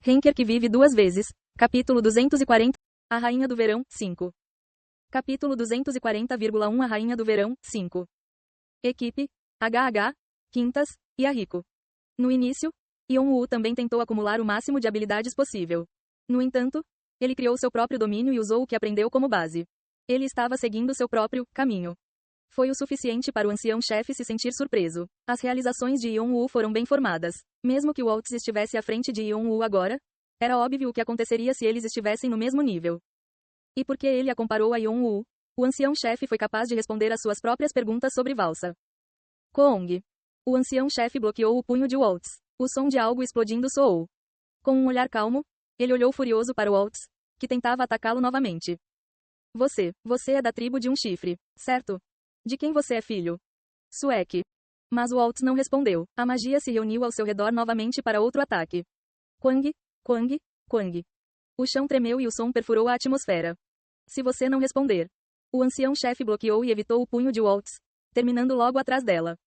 Henker que vive duas vezes. Capítulo 240. A Rainha do Verão, 5. Capítulo 240,1 A Rainha do Verão, 5. Equipe, HH, Quintas, e Rico. No início, Yeon-woo também tentou acumular o máximo de habilidades possível. No entanto, ele criou seu próprio domínio e usou o que aprendeu como base. Ele estava seguindo seu próprio caminho. Foi o suficiente para o ancião-chefe se sentir surpreso. As realizações de Yeon-woo foram bem formadas. Mesmo que Waltz estivesse à frente de Yeon-woo agora, era óbvio o que aconteceria se eles estivessem no mesmo nível. E porque ele a comparou a Yeon-woo, o ancião-chefe foi capaz de responder às suas próprias perguntas sobre valsa. Koong. O ancião-chefe bloqueou o punho de Waltz. O som de algo explodindo soou. Com um olhar calmo, ele olhou furioso para Waltz, que tentava atacá-lo novamente. Você é da tribo de um chifre, certo? De quem você é filho? Suek. Mas Waltz não respondeu. A magia se reuniu ao seu redor novamente para outro ataque. Quang, quang, quang. O chão tremeu e o som perfurou a atmosfera. Se você não responder. O ancião-chefe bloqueou e evitou o punho de Waltz, terminando logo atrás dela.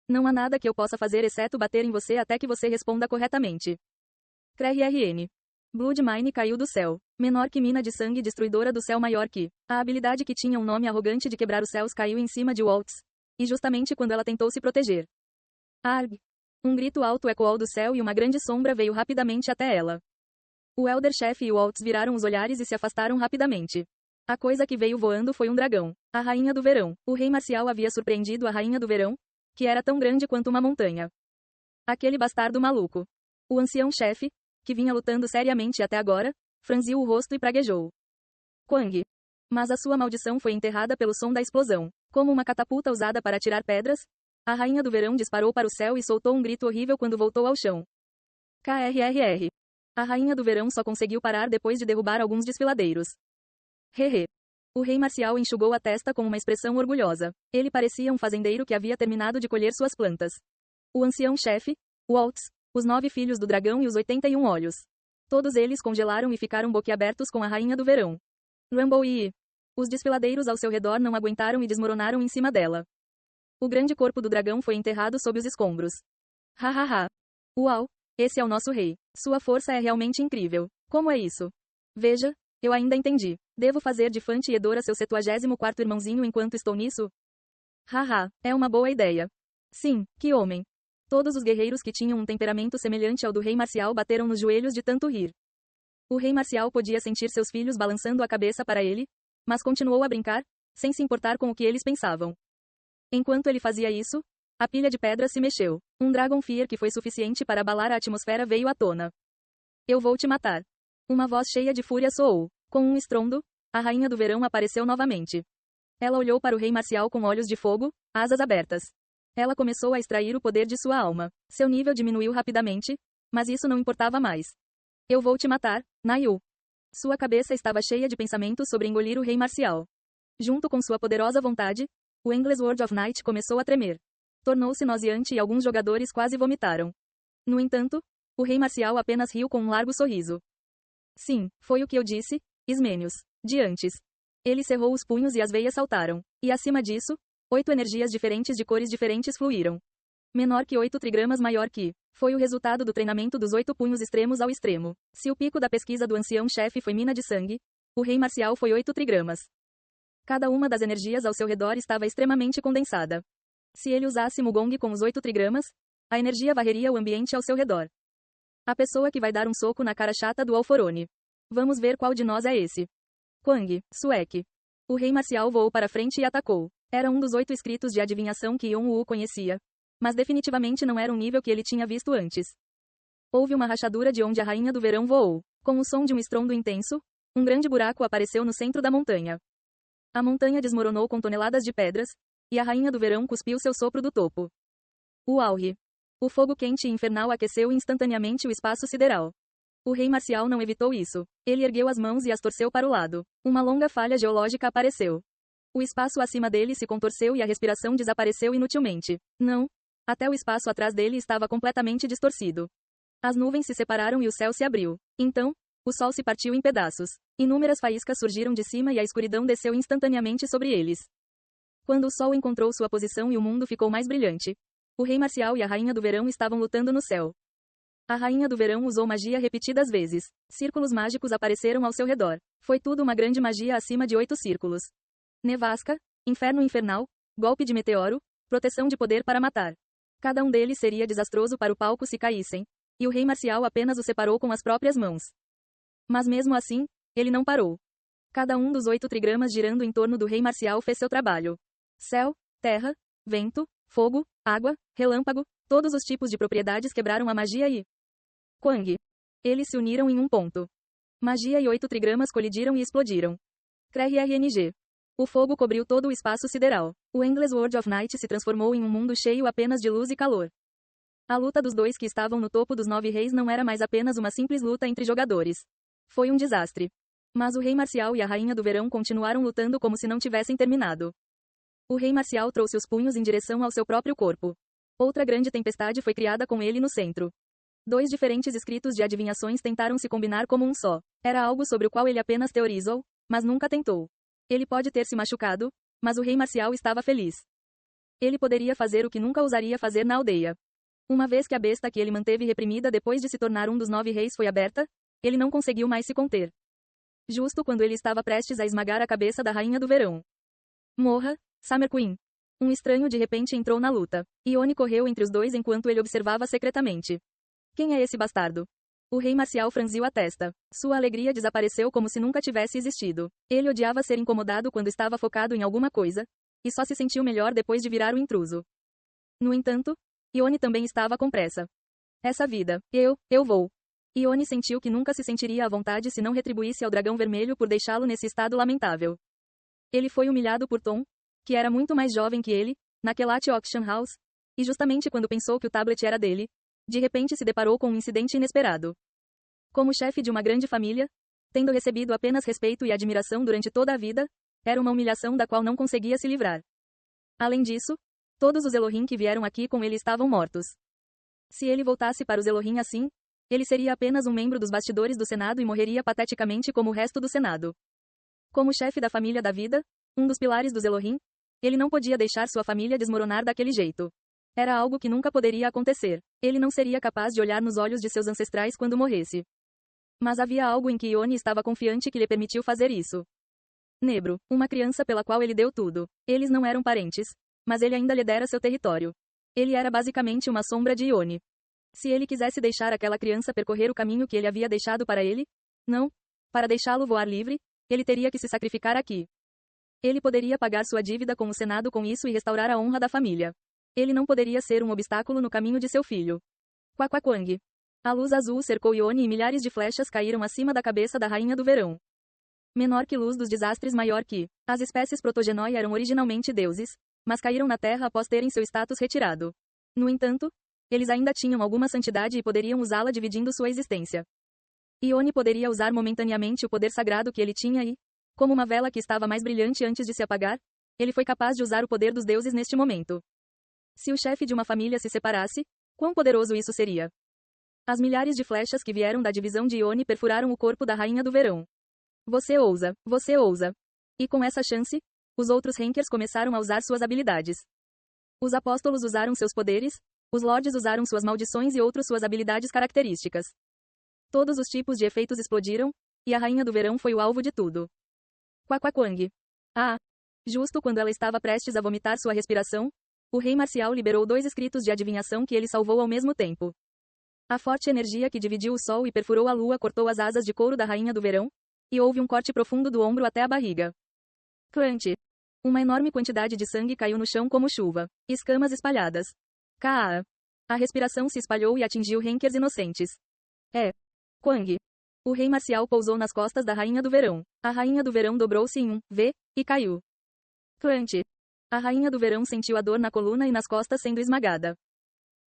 Não há nada que eu possa fazer exceto bater em você até que você responda corretamente. KRRN. Blood Mine caiu do céu. Menor que mina de sangue destruidora do céu, maior que. A habilidade que tinha um nome arrogante de quebrar os céus caiu em cima de Waltz. E justamente quando ela tentou se proteger. Arg! Um grito alto ecoou do céu e uma grande sombra veio rapidamente até ela. O Elder Chef e Waltz viraram os olhares e se afastaram rapidamente. A coisa que veio voando foi um dragão. A Rainha do Verão. O Rei Marcial havia surpreendido a Rainha do Verão, que era tão grande quanto uma montanha. Aquele bastardo maluco. O ancião-chefe, que vinha lutando seriamente até agora, franziu o rosto e praguejou. Quang. Mas a sua maldição foi enterrada pelo som da explosão. Como uma catapulta usada para atirar pedras, a Rainha do Verão disparou para o céu e soltou um grito horrível quando voltou ao chão. KRRR. A Rainha do Verão só conseguiu parar depois de derrubar alguns desfiladeiros. Hehe. O Rei Marcial enxugou a testa com uma expressão orgulhosa. Ele parecia um fazendeiro que havia terminado de colher suas plantas. O ancião-chefe, Waltz, os 9 filhos do dragão e os 81 olhos. Todos eles congelaram e ficaram boquiabertos com a Rainha do Verão. Rumble e... Os desfiladeiros ao seu redor não aguentaram e desmoronaram em cima dela. O grande corpo do dragão foi enterrado sob os escombros. Hahaha. Uau, esse é o nosso rei. Sua força é realmente incrível. Como é isso? Veja, eu ainda entendi. Devo fazer de Fante Edora seu 74º irmãozinho enquanto estou nisso? Haha, é uma boa ideia. Sim, que homem. Todos os guerreiros que tinham um temperamento semelhante ao do Rei Marcial bateram nos joelhos de tanto rir. O Rei Marcial podia sentir seus filhos balançando a cabeça para ele, mas continuou a brincar, sem se importar com o que eles pensavam. Enquanto ele fazia isso, a pilha de pedras se mexeu. Um Dragon Fear que foi suficiente para abalar a atmosfera veio à tona. Eu vou te matar. Uma voz cheia de fúria soou. Com um estrondo, a Rainha do Verão apareceu novamente. Ela olhou para o Rei Marcial com olhos de fogo, asas abertas. Ela começou a extrair o poder de sua alma. Seu nível diminuiu rapidamente, mas isso não importava mais. Eu vou te matar, Nayu. Sua cabeça estava cheia de pensamentos sobre engolir o Rei Marcial. Junto com sua poderosa vontade, o Endless World of Night começou a tremer. Tornou-se nauseante e alguns jogadores quase vomitaram. No entanto, o Rei Marcial apenas riu com um largo sorriso. Sim, foi o que eu disse, Ismênios. De antes. Ele cerrou os punhos e as veias saltaram. E acima disso, 8 energias diferentes de cores diferentes fluíram. Menor que 8 trigramas, maior que. Foi o resultado do treinamento dos 8 punhos extremos ao extremo. Se o pico da pesquisa do ancião-chefe foi mina de sangue, o Rei Marcial foi 8 trigramas. Cada uma das energias ao seu redor estava extremamente condensada. Se ele usasse Mugong com os 8 trigramas, a energia varreria o ambiente ao seu redor. A pessoa que vai dar um soco na cara chata do Alforone. Vamos ver qual de nós é esse. Quang, Suek. O Rei Marcial voou para frente e atacou. Era um dos 8 escritos de adivinhação que Yeon-woo conhecia. Mas definitivamente não era um nível que ele tinha visto antes. Houve uma rachadura de onde a Rainha do Verão voou. Com o som de um estrondo intenso, um grande buraco apareceu no centro da montanha. A montanha desmoronou com toneladas de pedras, e a Rainha do Verão cuspiu seu sopro do topo. Uauhe! O fogo quente e infernal aqueceu instantaneamente o espaço sideral. O Rei Marcial não evitou isso. Ele ergueu as mãos e as torceu para o lado. Uma longa falha geológica apareceu. O espaço acima dele se contorceu e a respiração desapareceu inutilmente. Não. Até o espaço atrás dele estava completamente distorcido. As nuvens se separaram e o céu se abriu. Então, o sol se partiu em pedaços. Inúmeras faíscas surgiram de cima e a escuridão desceu instantaneamente sobre eles. Quando o sol encontrou sua posição e o mundo ficou mais brilhante, o Rei Marcial e a Rainha do Verão estavam lutando no céu. A rainha do verão usou magia repetidas vezes. Círculos mágicos apareceram ao seu redor. Foi tudo uma grande magia acima de 8 círculos. Nevasca, inferno infernal, golpe de meteoro, proteção de poder para matar. Cada um deles seria desastroso para o palco se caíssem. E o rei marcial apenas o separou com as próprias mãos. Mas mesmo assim, ele não parou. Cada um dos 8 trigramas girando em torno do rei marcial fez seu trabalho. Céu, terra, vento, fogo, água, relâmpago, todos os tipos de propriedades quebraram a magia e Quang. Eles se uniram em um ponto. Magia e 8 trigramas colidiram e explodiram. CRRNG. O fogo cobriu todo o espaço sideral. O Endless World of Night se transformou em um mundo cheio apenas de luz e calor. A luta dos dois que estavam no topo dos 9 reis não era mais apenas uma simples luta entre jogadores. Foi um desastre. Mas o rei marcial e a rainha do verão continuaram lutando como se não tivessem terminado. O rei marcial trouxe os punhos em direção ao seu próprio corpo. Outra grande tempestade foi criada com ele no centro. 2 diferentes escritos de adivinhações tentaram se combinar como um só. Era algo sobre o qual ele apenas teorizou, mas nunca tentou. Ele pode ter se machucado, mas o rei marcial estava feliz. Ele poderia fazer o que nunca ousaria fazer na aldeia. Uma vez que a besta que ele manteve reprimida depois de se tornar um dos 9 reis foi aberta, ele não conseguiu mais se conter. Justo quando ele estava prestes a esmagar a cabeça da rainha do verão. Morra, Summer Queen. Um estranho de repente entrou na luta. Ione correu entre os dois enquanto ele observava secretamente. Quem é esse bastardo? O rei marcial franziu a testa. Sua alegria desapareceu como se nunca tivesse existido. Ele odiava ser incomodado quando estava focado em alguma coisa, e só se sentiu melhor depois de virar o intruso. No entanto, Ione também estava com pressa. Essa vida, eu vou. Ione sentiu que nunca se sentiria à vontade se não retribuísse ao dragão vermelho por deixá-lo nesse estado lamentável. Ele foi humilhado por Tom, que era muito mais jovem que ele, naquela auction house, e justamente quando pensou que o tablet era dele, de repente se deparou com um incidente inesperado. Como chefe de uma grande família, tendo recebido apenas respeito e admiração durante toda a vida, era uma humilhação da qual não conseguia se livrar. Além disso, todos os Elohim que vieram aqui com ele estavam mortos. Se ele voltasse para os Elohim assim, ele seria apenas um membro dos bastidores do Senado e morreria pateticamente como o resto do Senado. Como chefe da família da vida, um dos pilares dos Elohim, ele não podia deixar sua família desmoronar daquele jeito. Era algo que nunca poderia acontecer. Ele não seria capaz de olhar nos olhos de seus ancestrais quando morresse. Mas havia algo em que Ione estava confiante que lhe permitiu fazer isso. Nebro, uma criança pela qual ele deu tudo. Eles não eram parentes, mas ele ainda lhe dera seu território. Ele era basicamente uma sombra de Ione. Se ele quisesse deixar aquela criança percorrer o caminho que ele havia deixado para ele, não, para deixá-lo voar livre, ele teria que se sacrificar aqui. Ele poderia pagar sua dívida com o Senado com isso e restaurar a honra da família. Ele não poderia ser um obstáculo no caminho de seu filho. Quaquaquang. A luz azul cercou Ione e milhares de flechas caíram acima da cabeça da rainha do verão. Menor que luz dos desastres, maior que. As espécies protogenoi eram originalmente deuses, mas caíram na terra após terem seu status retirado. No entanto, eles ainda tinham alguma santidade e poderiam usá-la dividindo sua existência. Ione poderia usar momentaneamente o poder sagrado que ele tinha e, como uma vela que estava mais brilhante antes de se apagar, ele foi capaz de usar o poder dos deuses neste momento. Se o chefe de uma família se separasse, quão poderoso isso seria? As milhares de flechas que vieram da divisão de Ione perfuraram o corpo da rainha do verão. Você ousa, você ousa. E com essa chance, os outros Rankers começaram a usar suas habilidades. Os apóstolos usaram seus poderes, os lords usaram suas maldições e outros suas habilidades características. Todos os tipos de efeitos explodiram, e a rainha do verão foi o alvo de tudo. Quaquaquang. Ah! Justo quando ela estava prestes a vomitar sua respiração, o rei marcial liberou 2 escritos de adivinhação que ele salvou ao mesmo tempo. A forte energia que dividiu o sol e perfurou a lua cortou as asas de couro da rainha do verão, e houve um corte profundo do ombro até a barriga. Crunch. Uma enorme quantidade de sangue caiu no chão como chuva. Escamas espalhadas. Kaa. A respiração se espalhou e atingiu Rankers inocentes. Quang. O rei marcial pousou nas costas da rainha do verão. A rainha do verão dobrou-se em um V e caiu. Crunch. A rainha do verão sentiu a dor na coluna e nas costas sendo esmagada.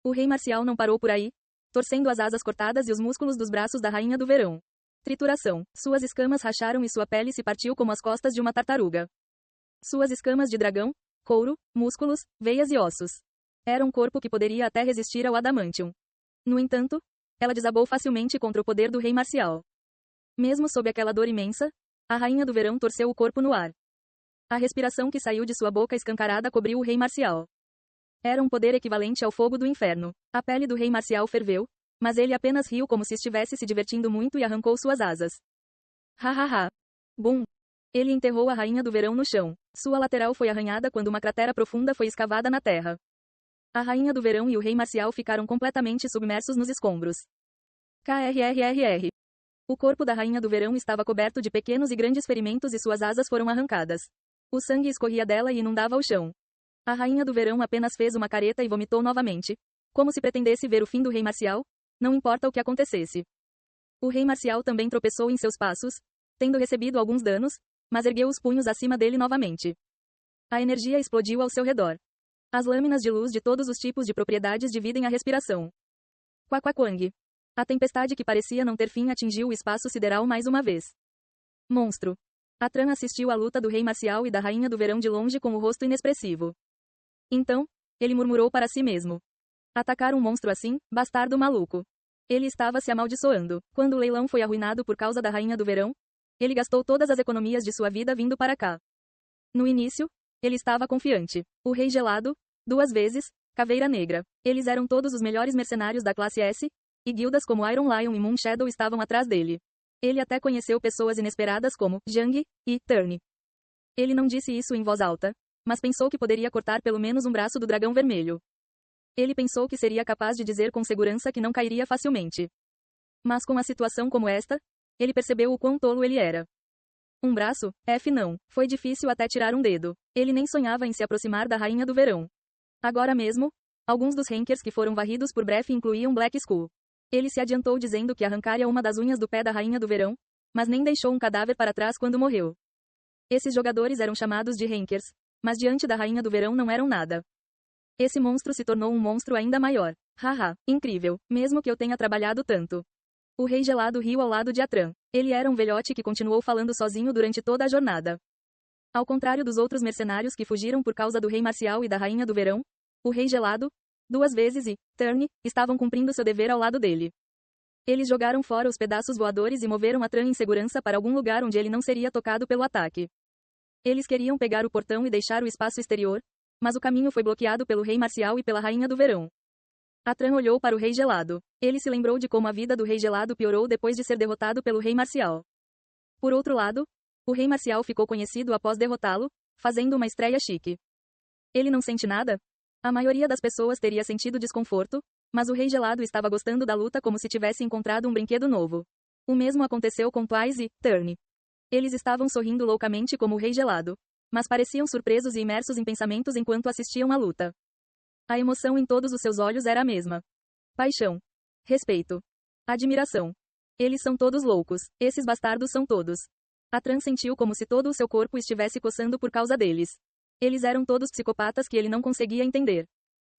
O rei marcial não parou por aí, torcendo as asas cortadas e os músculos dos braços da rainha do verão. Trituração. Suas escamas racharam e sua pele se partiu como as costas de uma tartaruga. Suas escamas de dragão, couro, músculos, veias e ossos. Era um corpo que poderia até resistir ao adamantium. No entanto, ela desabou facilmente contra o poder do rei marcial. Mesmo sob aquela dor imensa, a rainha do verão torceu o corpo no ar. A respiração que saiu de sua boca escancarada cobriu o rei marcial. Era um poder equivalente ao fogo do inferno. A pele do rei marcial ferveu, Mas ele apenas riu como se estivesse se divertindo muito e arrancou suas asas. Hahaha. Bum. Ele enterrou a rainha do verão no chão. Sua lateral foi arranhada quando uma cratera profunda foi escavada na terra. A rainha do verão e o rei marcial ficaram completamente submersos nos escombros. KRRRR. O corpo da rainha do verão estava coberto de pequenos e grandes ferimentos e suas asas foram arrancadas. O sangue escorria dela e inundava o chão. A rainha do verão apenas fez uma careta e vomitou novamente, como se pretendesse ver o fim do rei marcial, não importa o que acontecesse. O rei marcial também tropeçou em seus passos, tendo recebido alguns danos, mas ergueu os punhos acima dele novamente. A energia explodiu ao seu redor. As lâminas de luz de todos os tipos de propriedades dividem a respiração. Quaquaquang. A tempestade que parecia não ter fim atingiu o espaço sideral mais uma vez. Monstro. Atran assistiu à luta do rei marcial e da rainha do verão de longe com o rosto inexpressivo. Então, ele murmurou para si mesmo. Atacar um monstro assim, bastardo maluco. Ele estava se amaldiçoando. Quando o leilão foi arruinado por causa da rainha do verão, ele gastou todas as economias de sua vida vindo para cá. No início, ele estava confiante. O rei gelado, 2 vezes, Caveira Negra. Eles eram todos os melhores mercenários da classe S, e guildas como Iron Lion e Moon Shadow estavam atrás dele. Ele até conheceu pessoas inesperadas como Zhang e Turn. Ele não disse isso em voz alta, mas pensou que poderia cortar pelo menos um braço do dragão vermelho. Ele pensou que seria capaz de dizer com segurança que não cairia facilmente. Mas com a situação como esta, ele percebeu o quão tolo ele era. Um braço? Não. Foi difícil até tirar um dedo. Ele nem sonhava em se aproximar da rainha do verão. Agora mesmo, alguns dos rankers que foram varridos por Breath incluíam Black Skull. Ele se adiantou dizendo que arrancaria uma das unhas do pé da rainha do verão, mas nem deixou um cadáver para trás quando morreu. Esses jogadores eram chamados de rankers, mas diante da rainha do verão não eram nada. Esse monstro se tornou um monstro ainda maior. Haha, incrível, mesmo que eu tenha trabalhado tanto. O rei gelado riu ao lado de Atran. Ele era um velhote que continuou falando sozinho durante toda a jornada. Ao contrário dos outros mercenários que fugiram por causa do rei marcial e da rainha do verão, o rei gelado, 2 vezes e Turn estavam cumprindo seu dever ao lado dele. Eles jogaram fora os pedaços voadores e moveram Atran em segurança para algum lugar onde ele não seria tocado pelo ataque. Eles queriam pegar o portão e deixar o espaço exterior, mas o caminho foi bloqueado pelo rei marcial e pela rainha do verão. Atran olhou para o rei gelado. Ele se lembrou de como a vida do rei gelado piorou depois de ser derrotado pelo rei marcial. Por outro lado, o rei marcial ficou conhecido após derrotá-lo, fazendo uma estreia chique. Ele não sente nada? A maioria das pessoas teria sentido desconforto, mas o rei gelado estava gostando da luta como se tivesse encontrado um brinquedo novo. O mesmo aconteceu com Twice e Turn. Eles estavam sorrindo loucamente como o rei gelado, mas pareciam surpresos e imersos em pensamentos enquanto assistiam à luta. A emoção em todos os seus olhos era a mesma. Paixão. Respeito. Admiração. Eles são todos loucos. Esses bastardos são todos. Atran sentiu como se todo o seu corpo estivesse coçando por causa deles. Eles eram todos psicopatas que ele não conseguia entender.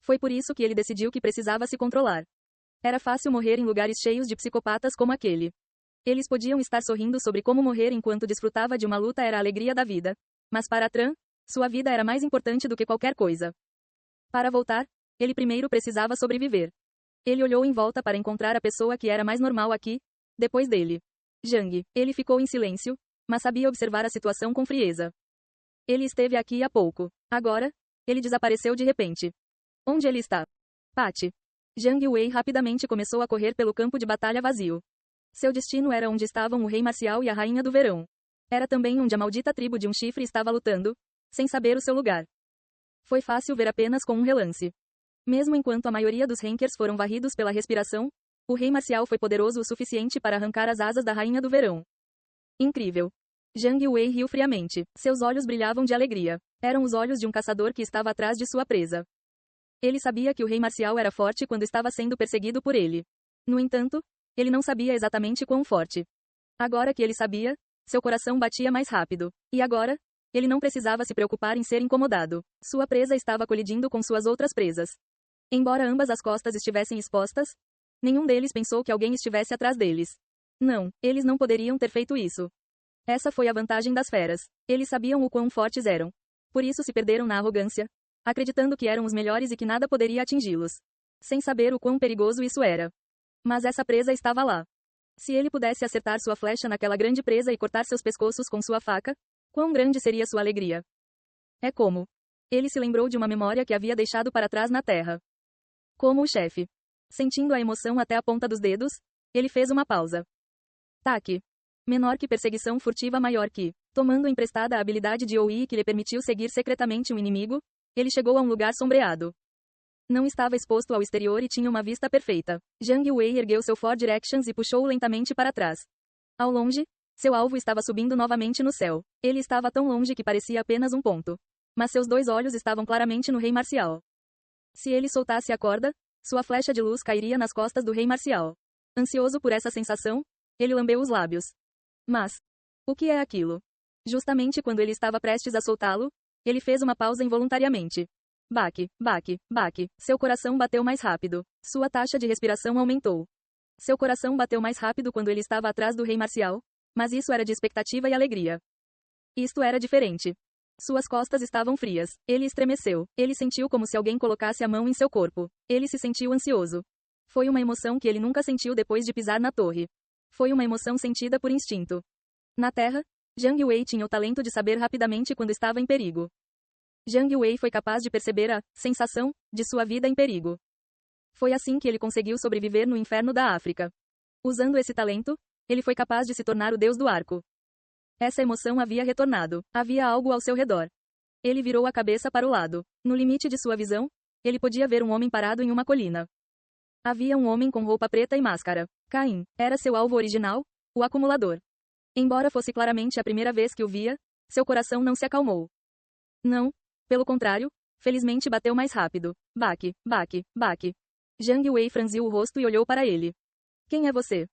Foi por isso que ele decidiu que precisava se controlar. Era fácil morrer em lugares cheios de psicopatas como aquele. Eles podiam estar sorrindo sobre como morrer enquanto desfrutava de uma luta era a alegria da vida. Mas para Atran, sua vida era mais importante do que qualquer coisa. Para voltar, ele primeiro precisava sobreviver. Ele olhou em volta para encontrar a pessoa que era mais normal aqui, depois dele. Zhang. Ele ficou em silêncio, mas sabia observar a situação com frieza. Ele esteve aqui há pouco. Agora, ele desapareceu de repente. Onde ele está? Patty. Zhang Wei rapidamente começou a correr pelo campo de batalha vazio. Seu destino era onde estavam o rei marcial e a rainha do verão. Era também onde a maldita tribo de um chifre estava lutando, sem saber o seu lugar. Foi fácil ver apenas com um relance. Mesmo enquanto a maioria dos rankers foram varridos pela respiração, o rei marcial foi poderoso o suficiente para arrancar as asas da rainha do verão. Incrível. Zhang Wei riu friamente. Seus olhos brilhavam de alegria. Eram os olhos de um caçador que estava atrás de sua presa. Ele sabia que o rei marcial era forte quando estava sendo perseguido por ele. No entanto, ele não sabia exatamente quão forte. Agora que ele sabia, seu coração batia mais rápido. E agora, ele não precisava se preocupar em ser incomodado. Sua presa estava colidindo com suas outras presas. Embora ambas as costas estivessem expostas, nenhum deles pensou que alguém estivesse atrás deles. Não, eles não poderiam ter feito isso. Essa foi a vantagem das feras. Eles sabiam o quão fortes eram. Por isso se perderam na arrogância, acreditando que eram os melhores e que nada poderia atingi-los. Sem saber o quão perigoso isso era. Mas essa presa estava lá. Se ele pudesse acertar sua flecha naquela grande presa e cortar seus pescoços com sua faca, quão grande seria sua alegria? É como. Ele se lembrou de uma memória que havia deixado para trás na terra. Como o chefe. Sentindo a emoção até a ponta dos dedos, ele fez uma pausa. Taque. Menor que perseguição furtiva, maior que. Tomando emprestada a habilidade de OI que lhe permitiu seguir secretamente um inimigo, ele chegou a um lugar sombreado. Não estava exposto ao exterior e tinha uma vista perfeita. Zhang Wei ergueu seu Four Directions e puxou-o lentamente para trás. Ao longe, seu alvo estava subindo novamente no céu. Ele estava tão longe que parecia apenas um ponto. Mas seus 2 olhos estavam claramente no Rei Marcial. Se ele soltasse a corda, sua flecha de luz cairia nas costas do Rei Marcial. Ansioso por essa sensação, ele lambeu os lábios. Mas, o que é aquilo? Justamente quando ele estava prestes a soltá-lo, ele fez uma pausa involuntariamente. Baque, baque, baque. Seu coração bateu mais rápido. Sua taxa de respiração aumentou. Seu coração bateu mais rápido quando ele estava atrás do Rei Marcial, mas isso era de expectativa e alegria. Isto era diferente. Suas costas estavam frias. Ele estremeceu. Ele sentiu como se alguém colocasse a mão em seu corpo. Ele se sentiu ansioso. Foi uma emoção que ele nunca sentiu depois de pisar na torre. Foi uma emoção sentida por instinto. Na Terra, Zhang Wei tinha o talento de saber rapidamente quando estava em perigo. Zhang Wei foi capaz de perceber a sensação de sua vida em perigo. Foi assim que ele conseguiu sobreviver no inferno da África. Usando esse talento, ele foi capaz de se tornar o deus do arco. Essa emoção havia retornado. Havia algo ao seu redor. Ele virou a cabeça para o lado. No limite de sua visão, ele podia ver um homem parado em uma colina. Havia um homem com roupa preta e máscara. Caim era seu alvo original, o acumulador. Embora fosse claramente a primeira vez que o via, seu coração não se acalmou. Não, pelo contrário, felizmente bateu mais rápido. Baque, baque, baque. Zhang Wei franziu o rosto e olhou para ele. Quem é você?